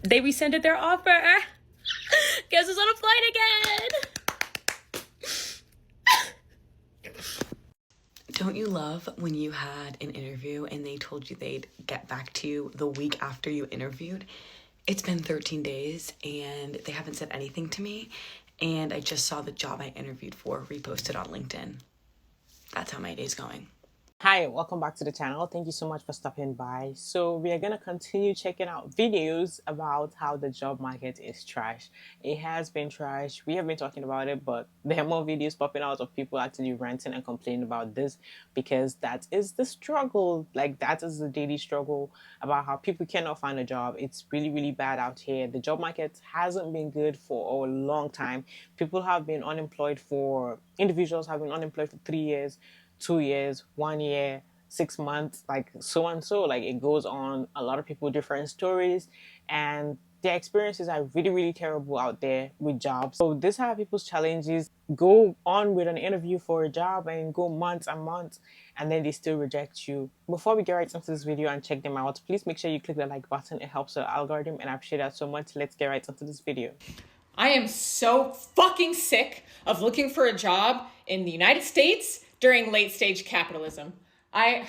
They rescinded their offer. Guess who's on a flight again? Don't you love when you had an interview and they told you they'd get back to you the week after you interviewed? It's been 13 days and they haven't said anything to me. And I just saw the job I interviewed for reposted on LinkedIn. That's how my day's going. Hi, welcome back to the channel. Thank you so much for stopping by. So we are going to continue checking out videos about how the job market is trash. It has been trash. We have been talking about it, but there are more videos popping out of people actually ranting and complaining about this because that is the struggle. Like, that is the daily struggle about how people cannot find a job. It's really, really bad out here. The job market hasn't been good for a long time. Individuals have been unemployed for 3 years, 2 years, 1 year, 6 months, like so and so. Like, it goes on. A lot of people, different stories, and their experiences are really, really terrible out there with jobs. So this is how people's challenges go on with an interview for a job and go months and months, and then they still reject you. Before we get right into this video and check them out, please make sure you click the like button. It helps the algorithm, and I appreciate that so much. Let's get right into this video. I am so fucking sick of looking for a job in the United States during late stage capitalism. I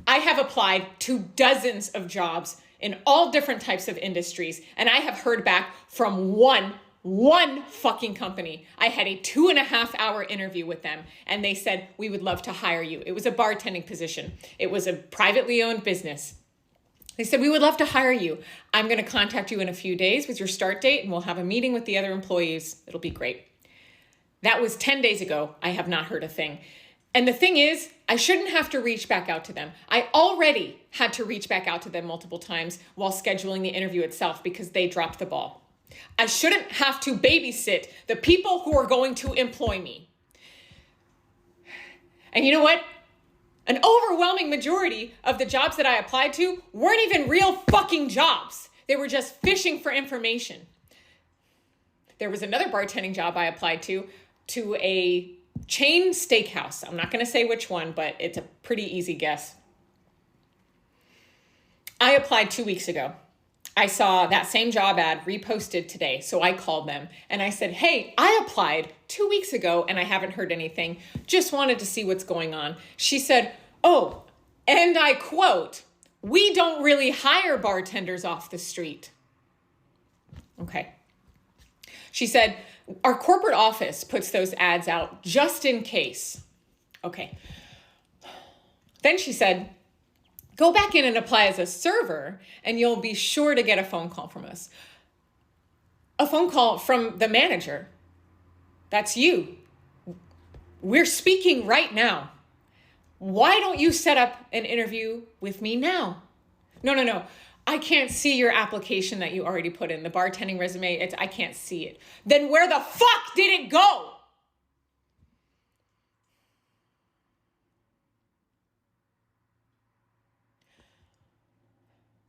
have applied to dozens of jobs in all different types of industries, and I have heard back from one fucking company. I had a 2.5-hour interview with them, and they said, "We would love to hire you." It was a bartending position. It was a privately owned business. They said, "We would love to hire you. I'm going to contact you in a few days with your start date, and we'll have a meeting with the other employees. It'll be great." That was 10 days ago. I have not heard a thing. And the thing is, I shouldn't have to reach back out to them. I already had to reach back out to them multiple times while scheduling the interview itself because they dropped the ball. I shouldn't have to babysit the people who are going to employ me. And you know what? An overwhelming majority of the jobs that I applied to weren't even real fucking jobs. They were just fishing for information. There was another bartending job I applied to a chain steakhouse. I'm not going to say which one, but it's a pretty easy guess. I applied 2 weeks ago. I saw that same job ad reposted today, so I called them and I said, "Hey, I applied 2 weeks ago and I haven't heard anything. Just wanted to see what's going on." She said, "Oh, and I quote, 'We don't really hire bartenders off the street.'" Okay. She said, "Our corporate office puts those ads out just in case." Okay. Then she said, "Go back in and apply as a server and you'll be sure to get a phone call from us." A phone call from the manager. That's you. We're speaking right now. Why don't you set up an interview with me now? No. I can't see your application that you already put in, the bartending resume. I can't see it. Then where the fuck did it go?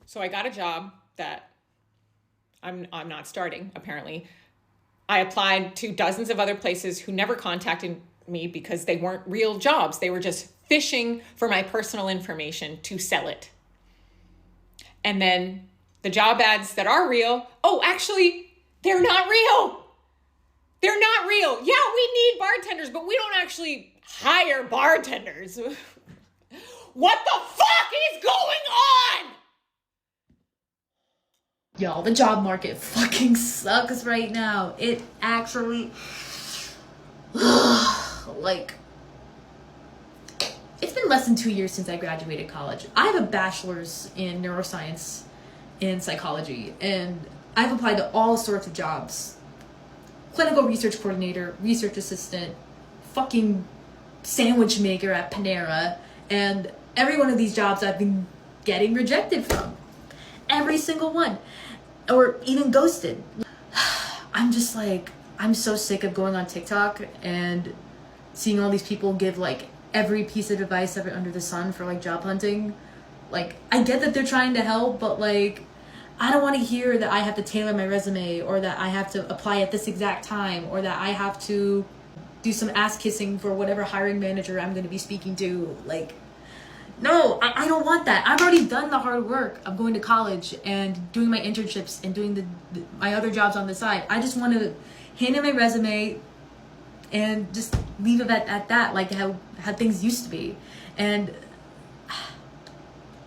So I got a job that I'm not starting, apparently. I applied to dozens of other places who never contacted me because they weren't real jobs. They were just fishing for my personal information to sell it. And then the job ads that are real, oh, actually, they're not real. They're not real. Yeah, we need bartenders, but we don't actually hire bartenders. What the fuck is going on? Y'all, the job market fucking sucks right now. It actually, like, it's been less than 2 years since I graduated college. I have a bachelor's in neuroscience and psychology, and I've applied to all sorts of jobs. Clinical research coordinator, research assistant, fucking sandwich maker at Panera, and every one of these jobs I've been getting rejected from. Every single one. Or even ghosted. I'm just like, I'm so sick of going on TikTok and seeing all these people give like every piece of advice ever under the sun for like job hunting. Like, I get that they're trying to help, but like, I don't want to hear that I have to tailor my resume, or that I have to apply at this exact time, or that I have to do some ass kissing for whatever hiring manager I'm going to be speaking to. Like, No, I don't want that. I've already done the hard work of going to college and doing my internships and doing my other jobs on the side. I just want to hand in my resume and just leave it at that, like how things used to be. And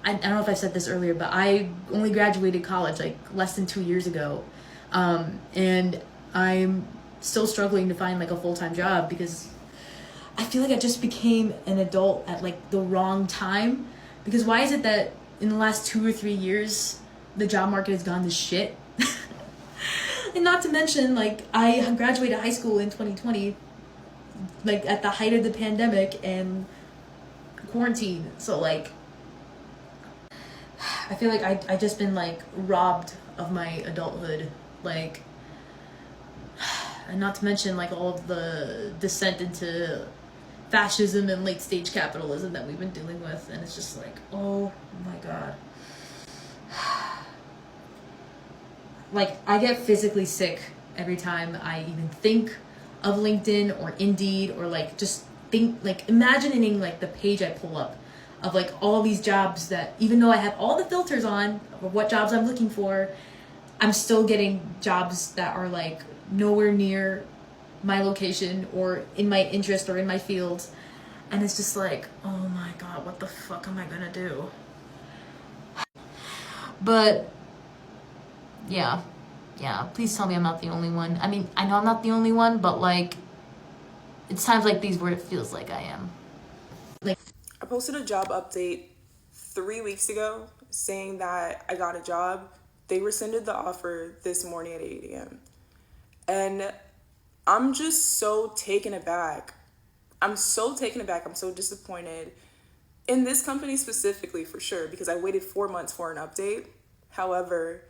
I don't know if I said this earlier, but I only graduated college like less than 2 years ago. And I'm still struggling to find like a full-time job because I feel like I just became an adult at like the wrong time. Because why is it that in the last 2 or 3 years, the job market has gone to shit? And not to mention, like, I graduated high school in 2020, like at the height of the pandemic and quarantine. So like, I feel like I just been like robbed of my adulthood, like, and not to mention like all of the descent into fascism and late stage capitalism that we've been dealing with, and it's just like, oh my god. Like, I get physically sick every time I even think of LinkedIn or Indeed, or like just think, like imagining like the page I pull up of like all these jobs that, even though I have all the filters on of what jobs I'm looking for, I'm still getting jobs that are like nowhere near my location or in my interest or in my field. And it's just like, oh my god, what the fuck am I gonna do? But yeah, please tell me I'm not the only one. I mean, I know I'm not the only one, but like, it's times like these where it feels like I am. Like, I posted a job update 3 weeks ago saying that I got a job. They rescinded the offer this morning at 8 a.m. And I'm just so taken aback. I'm so disappointed in this company specifically, for sure, because I waited 4 months for an update. However,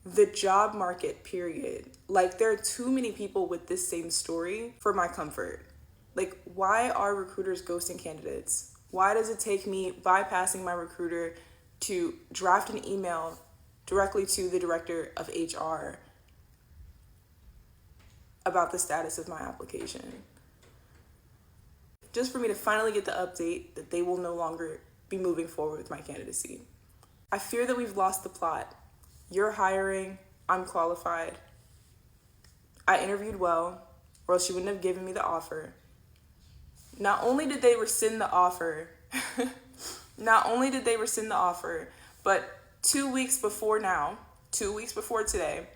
the job market, period. Like, there are too many people with this same story for my comfort. Like, why are recruiters ghosting candidates? Why does it take me bypassing my recruiter to draft an email directly to the director of HR about the status of my application? Just for me to finally get the update that they will no longer be moving forward with my candidacy. I fear that we've lost the plot. You're hiring, I'm qualified. I interviewed well, or else you wouldn't have given me the offer. Not only did they rescind the offer, but 2 weeks before today,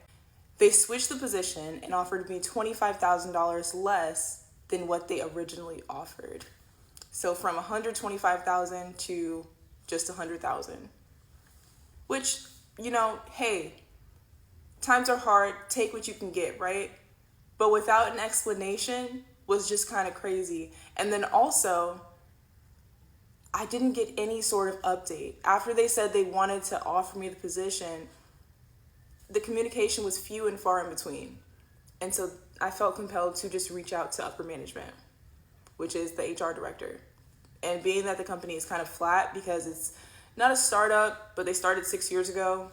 they switched the position and offered me $25,000 less than what they originally offered. So from $125,000 to just $100,000. Which, you know, hey, times are hard, take what you can get, right? But without an explanation was just kind of crazy. And then also, I didn't get any sort of update. After they said they wanted to offer me the position, the communication was few and far in between. And so I felt compelled to just reach out to upper management, which is the HR director. And being that the company is kind of flat because it's not a startup, but they started 6 years ago,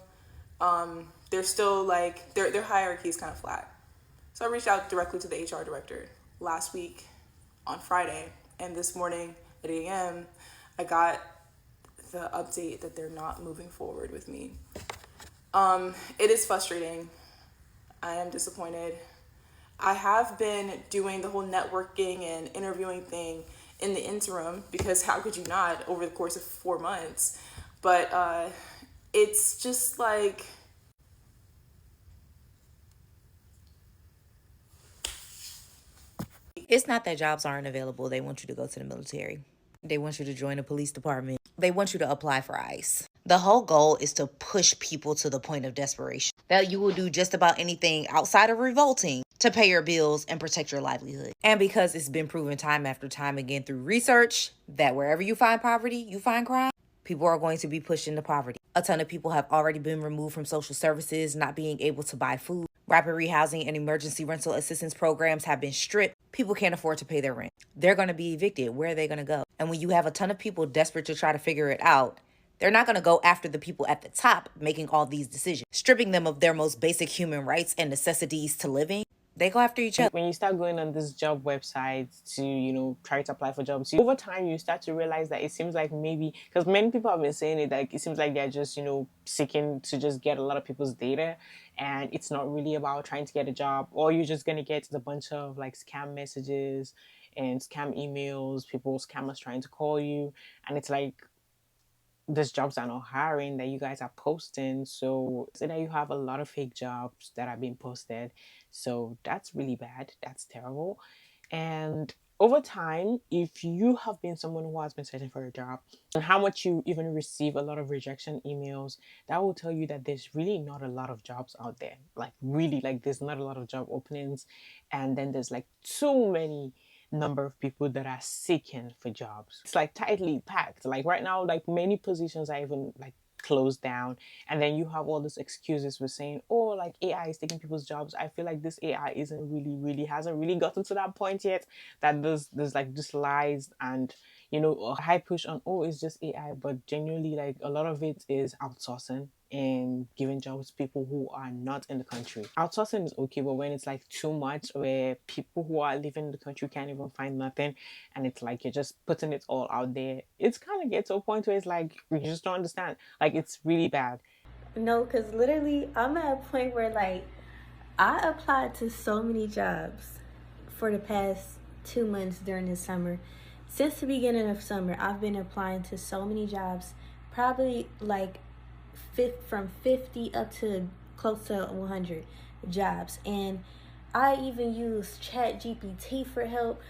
they're still like, their hierarchy is kind of flat. So I reached out directly to the HR director last week on Friday, and this morning at 8 a.m., I got the update that they're not moving forward with me. It is frustrating. I am disappointed. I have been doing the whole networking and interviewing thing in the interim, because how could you not, over the course of 4 months? But it's just like, it's not that jobs aren't available. They want you to go to the military. They want you to join the police department. They want you to apply for ICE. The whole goal is to push people to the point of desperation, that you will do just about anything outside of revolting to pay your bills and protect your livelihood. And because it's been proven time after time again through research that wherever you find poverty, you find crime, people are going to be pushed into poverty. A ton of people have already been removed from social services, not being able to buy food. Rapid rehousing and emergency rental assistance programs have been stripped. People can't afford to pay their rent. They're going to be evicted. Where are they going to go? And when you have a ton of people desperate to try to figure it out, they're not going to go after the people at the top making all these decisions, stripping them of their most basic human rights and necessities to living. They go after each other. When you start going on this job websites to, try to apply for jobs, over time you start to realize that it seems like maybe, because many people have been saying it, like it seems like they're just, seeking to just get a lot of people's data, and it's not really about trying to get a job, or you're just going to get a bunch of like scam messages and scam emails, people, scammers trying to call you, and it's like, these jobs are not hiring that you guys are posting. So that you have a lot of fake jobs that are being posted. So that's really bad. That's terrible. And over time, if you have been someone who has been searching for a job and how much you even receive a lot of rejection emails, that will tell you that there's really not a lot of jobs out there. Like really, like there's not a lot of job openings. And then there's like too many number of people that are seeking for jobs. It's like tightly packed. Like right now, like many positions are even like closed down, and then you have all these excuses for saying, oh, like AI is taking people's jobs. I feel like this AI isn't really hasn't really gotten to that point yet, that there's like just lies and a high push on, oh, it's just AI, but genuinely like a lot of it is outsourcing and giving jobs to people who are not in the country. Outsourcing is okay, but when it's like too much, where people who are living in the country can't even find nothing, and it's like you're just putting it all out there, it's kind of get to a point where it's like you just don't understand. Like it's really bad. No, because literally I'm at a point where like I applied to so many jobs for the past 2 months during the summer. Since the beginning of summer, I've been applying to so many jobs, probably like from 50 up to close to 100 jobs. And I even use ChatGPT for help.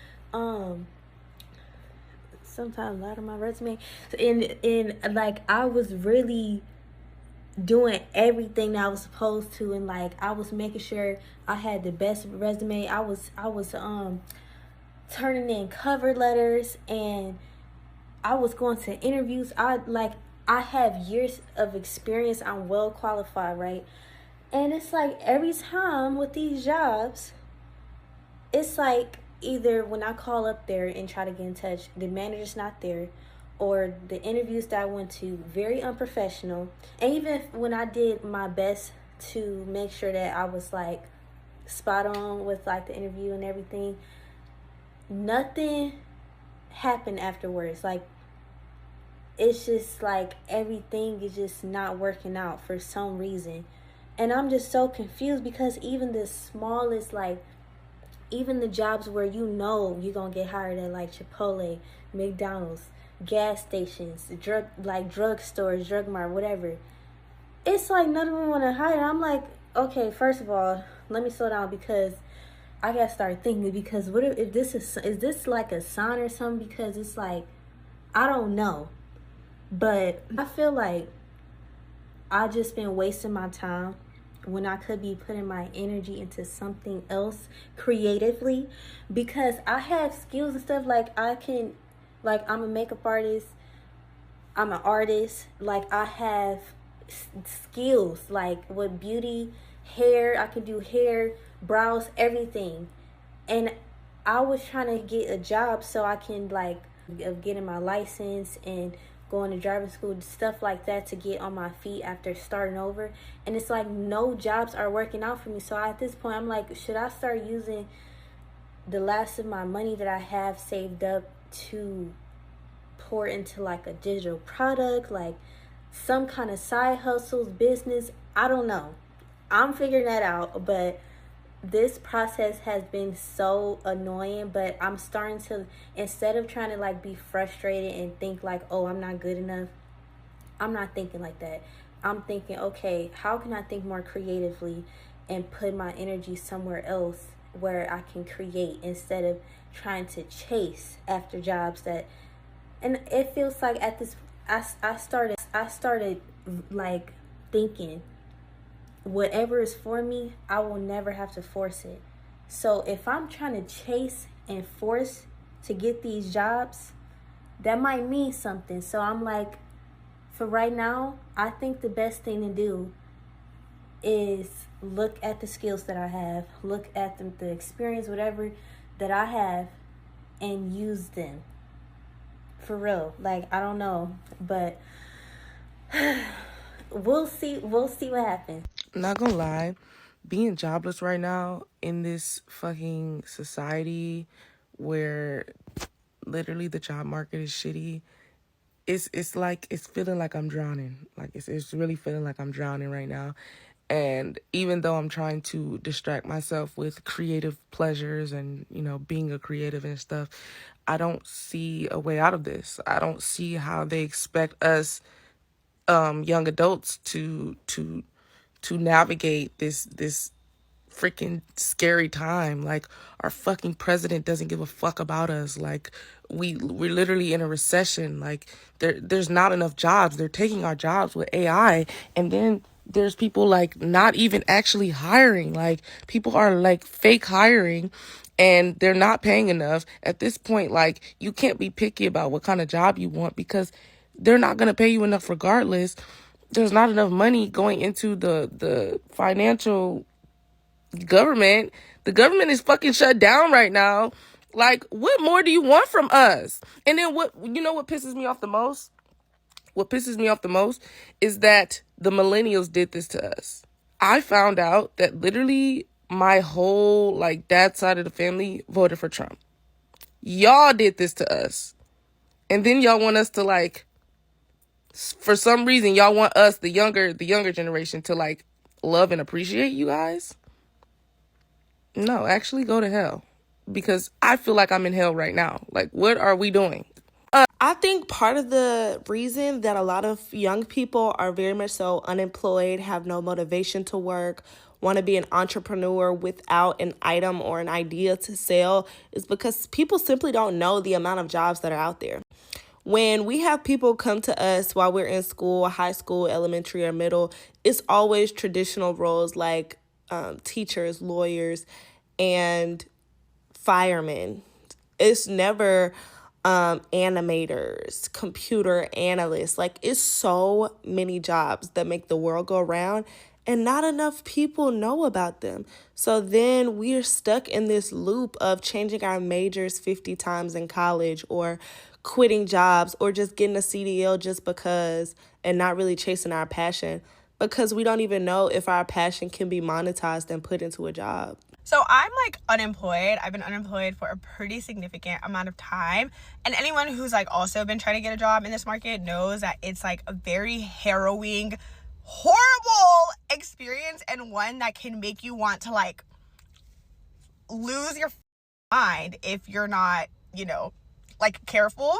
Sometimes a lot of my resume. And like I was really doing everything that I was supposed to, and like I was making sure I had the best resume. I was turning in cover letters, and I was going to interviews. I have years of experience. I'm well qualified, right? And it's like every time with these jobs, it's like either when I call up there and try to get in touch, the manager's not there, or the interviews that I went to, very unprofessional. And even when I did my best to make sure that I was like spot on with like the interview and everything, nothing happened afterwards. Like it's just like everything is just not working out for some reason. And I'm just so confused, because even the smallest, like even the jobs where you're gonna get hired at, like Chipotle, McDonald's, gas stations, drug stores, drug mart, whatever, it's like none of them want to hire. I'm like, okay, first of all, let me slow down, because I gotta start thinking, because what if this is this like a sign or something? Because it's like, I don't know, but I feel like I just been wasting my time when I could be putting my energy into something else creatively, because I have skills and stuff. Like I'm a makeup artist, I'm an artist, like I have skills like with beauty, hair. I can do hair, brows, everything. And I was trying to get a job so I can like of getting my license and going to driving school, stuff like that, to get on my feet after starting over. And it's like no jobs are working out for me. So at this point I'm like, should I start using the last of my money that I have saved up to pour into like a digital product, like some kind of side hustles, business? I don't know. I'm figuring that out, but this process has been so annoying. But I'm starting to, instead of trying to like be frustrated and think like, oh, I'm not good enough, I'm not thinking like that. I'm thinking, okay, how can I think more creatively and put my energy somewhere else where I can create, instead of trying to chase after jobs that. And it feels like at this, I started like thinking, whatever is for me, I will never have to force it. So if I'm trying to chase and force to get these jobs, that might mean something. So I'm like, for right now, I think the best thing to do is look at the skills that I have, look at the experience, whatever that I have, and use them. For real. Like, I don't know, but we'll see what happens. Not gonna lie, being jobless right now in this fucking society where literally the job market is shitty, it's like, it's feeling like I'm drowning. Like, it's really feeling like I'm drowning right now. And even though I'm trying to distract myself with creative pleasures and, you know, being a creative and stuff, I don't see a way out of this. I don't see how they expect us young adults to navigate this freaking scary time. Like, our fucking president doesn't give a fuck about us. Like, we're literally in a recession. Like, there's not enough jobs. They're taking our jobs with AI, and then there's people like not even actually hiring. Like, people are like fake hiring, and they're not paying enough. At this point, like, you can't be picky about what kind of job you want because they're not going to pay you enough regardless. There's not enough money going into the financial government. The government is fucking shut down right now. Like, what more do you want from us? And then what pisses me off the most? What pisses me off the most is that the millennials did this to us. I found out that literally my whole, like, dad side of the family voted for Trump. Y'all did this to us. And then y'all want us to, like, for some reason, y'all want us, the younger generation, to, like, love and appreciate you guys. No, actually go to hell. Because I feel like I'm in hell right now. Like, what are we doing? I think part of the reason that a lot of young people are very much so unemployed, have no motivation to work, want to be an entrepreneur without an item or an idea to sell is because people simply don't know the amount of jobs that are out there. When we have people come to us while we're in school, high school, elementary, or middle, it's always traditional roles like teachers, lawyers, and firemen. It's never animators, computer analysts. Like, it's so many jobs that make the world go round, and not enough people know about them. So then we're stuck in this loop of changing our majors 50 times in college, or quitting jobs, or just getting a CDL just because, and not really chasing our passion because we don't even know if our passion can be monetized and put into a job. So I'm like unemployed. I've been unemployed for a pretty significant amount of time. And anyone who's like also been trying to get a job in this market knows that it's like a very harrowing, horrible experience, and one that can make you want to like lose your mind if you're not, like careful.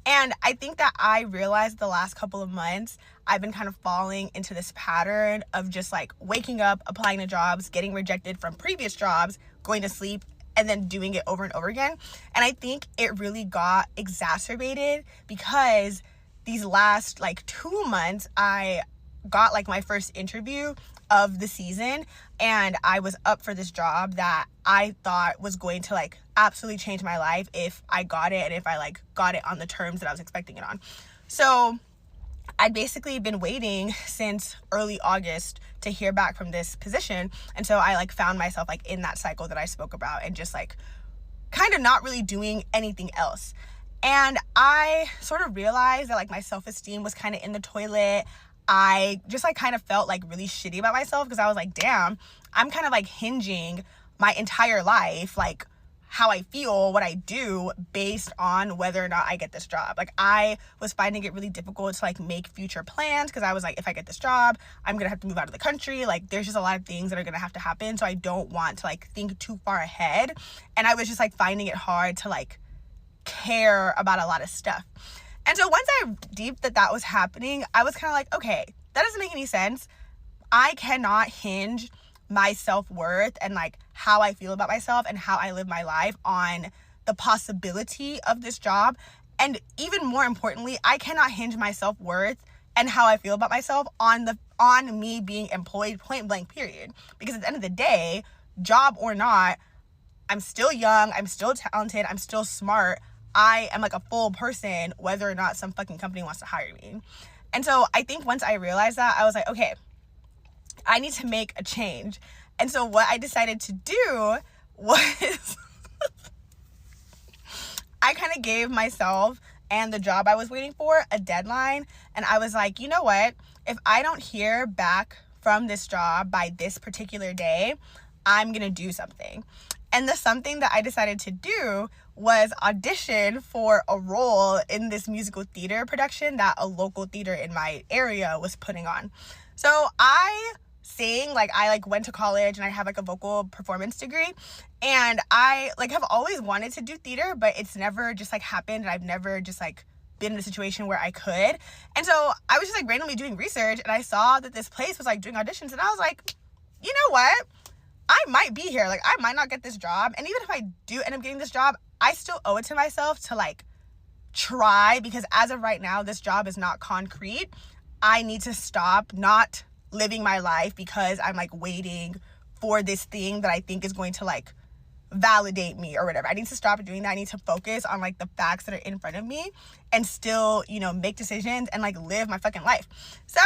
And I think that I realized the last couple of months, I've been kind of falling into this pattern of just like waking up, applying to jobs, getting rejected from previous jobs, going to sleep, and then doing it over and over again. And I think it really got exacerbated because these last like 2 months, I got like my first interview of the season, and I was up for this job that I thought was going to like absolutely change my life if I got it, and if I like got it on the terms that I was expecting it on. So I'd basically been waiting since early August to hear back from this position, and so I like found myself like in that cycle that I spoke about, and just like kind of not really doing anything else. And I sort of realized that like my self-esteem was kind of in the toilet. I just like kind of felt like really shitty about myself because I was like, damn, I'm kind of like hinging my entire life, like how I feel, what I do, based on whether or not I get this job. Like, I was finding it really difficult to like make future plans because I was like, if I get this job, I'm gonna have to move out of the country. Like, there's just a lot of things that are gonna have to happen, so I don't want to like think too far ahead. And I was just like finding it hard to like care about a lot of stuff. And so once I deeped that was happening, I was kind of like, okay, that doesn't make any sense. I cannot hinge my self-worth and like how I feel about myself and how I live my life on the possibility of this job. And even more importantly, I cannot hinge my self-worth and how I feel about myself on me being employed, point blank, period. Because at the end of the day, job or not, I'm still young, I'm still talented, I'm still smart. I am like a full person, whether or not some fucking company wants to hire me. And so I think once I realized that, I was like, okay, I need to make a change. And so what I decided to do was I kind of gave myself and the job I was waiting for a deadline. And I was like, you know what? If I don't hear back from this job by this particular day, I'm gonna do something. And the something that I decided to do was audition for a role in this musical theater production that a local theater in my area was putting on. So I sing, like I like went to college and I have like a vocal performance degree, and I like have always wanted to do theater, but it's never just like happened, and I've never just like been in a situation where I could. And so I was just like randomly doing research, and I saw that this place was like doing auditions, and I was like, you know what? I might be here. Like, I might not get this job. And even if I do end up getting this job, I still owe it to myself to like try, because as of right now, this job is not concrete. I need to stop not living my life because I'm like waiting for this thing that I think is going to like validate me or whatever. I need to stop doing that. I need to focus on like the facts that are in front of me and still, you know, make decisions and like live my fucking life. So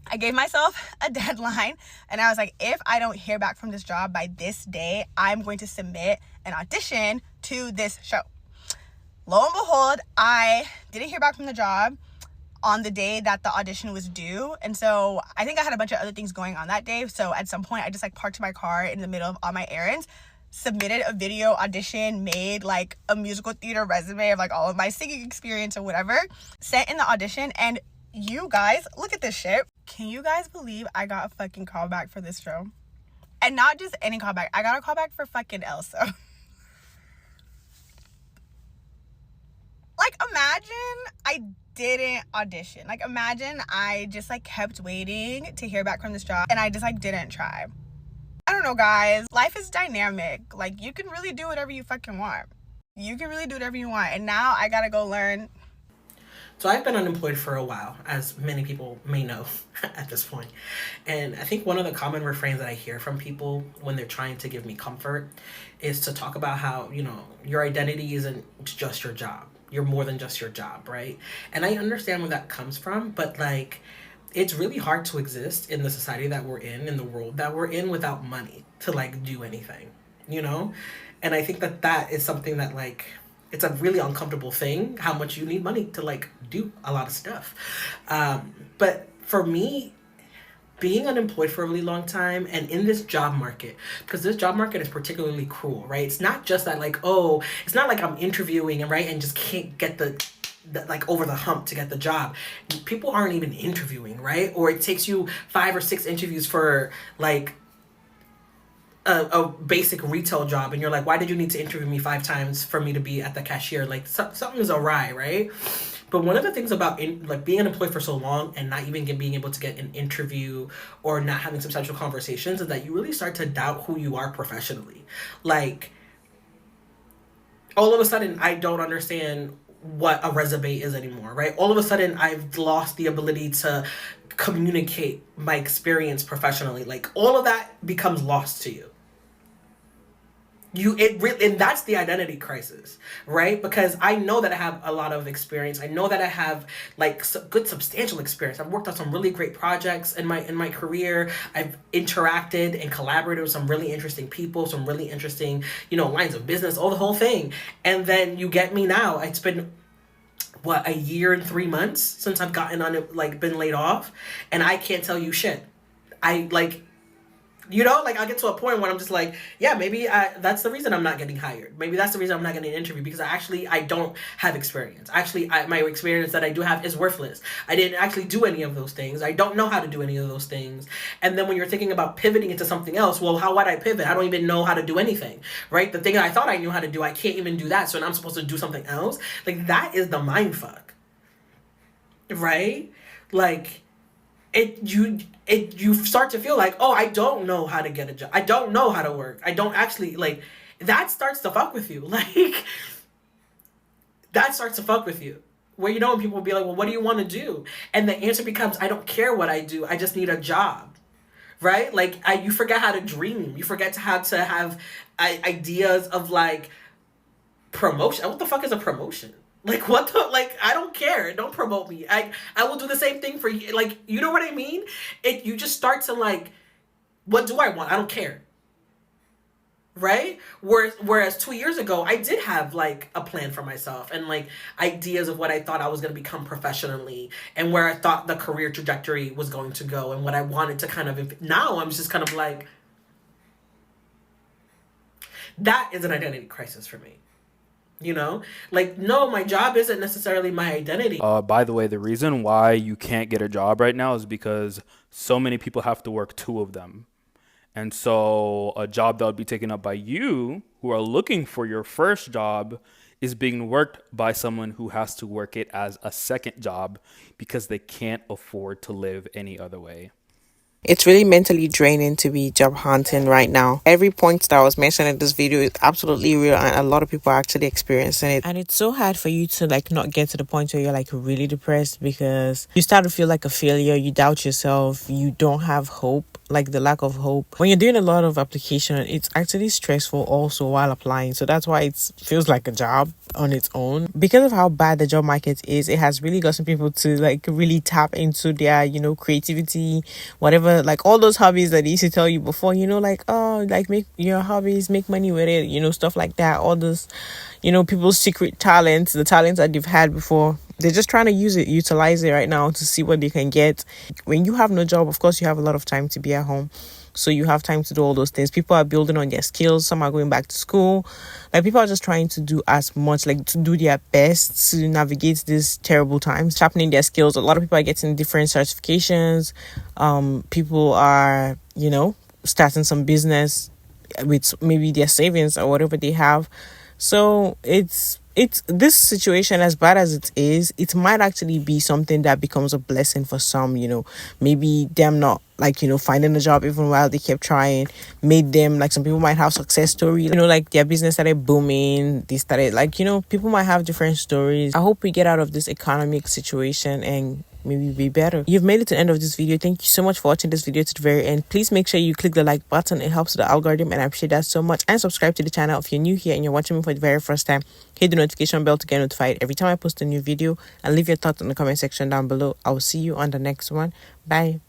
I gave myself a deadline, and I was like, if I don't hear back from this job by this day, I'm going to submit an audition to this show. Lo and behold, I didn't hear back from the job on the day that the audition was due. And so I think I had a bunch of other things going on that day. So at some point I just like parked my car in the middle of all my errands, submitted a video audition, made like a musical theater resume of like all of my singing experience or whatever, sent in the audition, and you guys, look at this shit. Can you guys believe I got a fucking callback for this show? And not just any callback. I got a callback for fucking Elsa. Like, imagine I didn't audition. Like, imagine I just like kept waiting to hear back from this job and I just like didn't try. I don't know, guys. Life is dynamic. Like, you can really do whatever you fucking want. You can really do whatever you want. And now I gotta go learn. So I've been unemployed for a while, as many people may know at this point. And I think one of the common refrains that I hear from people when they're trying to give me comfort is to talk about how, you know, your identity isn't just your job. You're more than just your job, right? And I understand where that comes from, but like, it's really hard to exist in the society that we're in the world that we're in, without money to like do anything, you know? And I think that that is something that like, it's a really uncomfortable thing, how much you need money to like do a lot of stuff. But for me, being unemployed for a really long time and in this job market, because this job market is particularly cruel, right? It's not just that like, oh, it's not like I'm interviewing and right and just can't get the like over the hump to get the job. People aren't even interviewing, right? Or it takes you 5 or 6 interviews for like a basic retail job, and you're like, why did you need to interview me 5 times for me to be at the cashier? Like something is awry, right? But one of the things about like being unemployed for so long and not even being able to get an interview or not having substantial conversations is that you really start to doubt who you are professionally. Like, all of a sudden, I don't understand what a resume is anymore, right? All of a sudden, I've lost the ability to communicate my experience professionally. Like, all of that becomes lost to you. And that's the identity crisis, right? Because I know that I have a lot of experience. I know that I have like good substantial experience. I've worked on some really great projects in my career. I've interacted and collaborated with some really interesting people, some really interesting, you know, lines of business, all the whole thing. And then you get me now. It's been what, 1 year and 3 months since I've been laid off, and I can't tell you shit. I like, you know, like I'll get to a point when I'm just like, yeah, maybe that's the reason I'm not getting hired. Maybe that's the reason I'm not getting an interview, because I don't have experience. My experience that I do have is worthless. I didn't actually do any of those things. I don't know how to do any of those things. And then when you're thinking about pivoting into something else, well, how would I pivot? I don't even know how to do anything, right? The thing that I thought I knew how to do, I can't even do that. So now I'm supposed to do something else. Like, that is the mind fuck, right? Like, you start to feel like, oh, I don't know how to get a job. I don't know how to work. I don't actually, like, that starts to fuck with you. Like, that starts to fuck with you. Where, you know, when people will be like, well, what do you want to do? And the answer becomes, I don't care what I do. I just need a job, right? Like, you forget how to dream. You forget how to have ideas of, like, promotion. What the fuck is a promotion? Like, what the, like, I don't care. Don't promote me. I will do the same thing for you. Like, you know what I mean? You just start to, like, what do I want? I don't care. right? Whereas 2 years ago, I did have like a plan for myself and like ideas of what I thought I was going to become professionally and where I thought the career trajectory was going to go and what I wanted to kind of. Now I'm just kind of like, that is an identity crisis for me. You know, like, no, my job isn't necessarily my identity. By the way, the reason why you can't get a job right now is because so many people have to work two of them. And so a job that would be taken up by you who are looking for your first job is being worked by someone who has to work it as a second job because they can't afford to live any other way. It's really mentally draining to be job hunting right now. Every point that was mentioned in this video is absolutely real, and a lot of people are actually experiencing it. And it's so hard for you to like not get to the point where you're like really depressed because you start to feel like a failure, you doubt yourself, you don't have hope, like the lack of hope. When you're doing a lot of application, it's actually stressful also while applying. So that's why it feels like a job on its own. Because of how bad the job market is, it has really gotten people to like really tap into their, creativity, whatever, like all those hobbies that they used to tell you before, like, oh, like make your hobbies, make money with it, stuff like that. All those, people's secret talents, the talents that they've had before. They're just trying to utilize it right now to see what they can get. When you have no job, of course, you have a lot of time to be at home. So you have time to do all those things. People are building on their skills. Some are going back to school. Like, people are just trying to do as much, like to do their best to navigate these terrible times, sharpening their skills. A lot of people are getting different certifications. People are, starting some business with maybe their savings or whatever they have. So it's this situation, as bad as it is, it might actually be something that becomes a blessing for some. Maybe them not like finding a job even while they kept trying made them, like, some people might have success story, like their business started booming, they started like, people might have different stories. I hope we get out of this economic situation and maybe be better. You've made it to the end of this video. Thank you so much for watching this video to the very end. Please make sure you click the like button. It helps with the algorithm and I appreciate that so much. And subscribe to the channel if you're new here and you're watching me for the very first time. Hit the notification bell to get notified every time I post a new video, and leave your thoughts in the comment section down below. I will see you on the next one. Bye.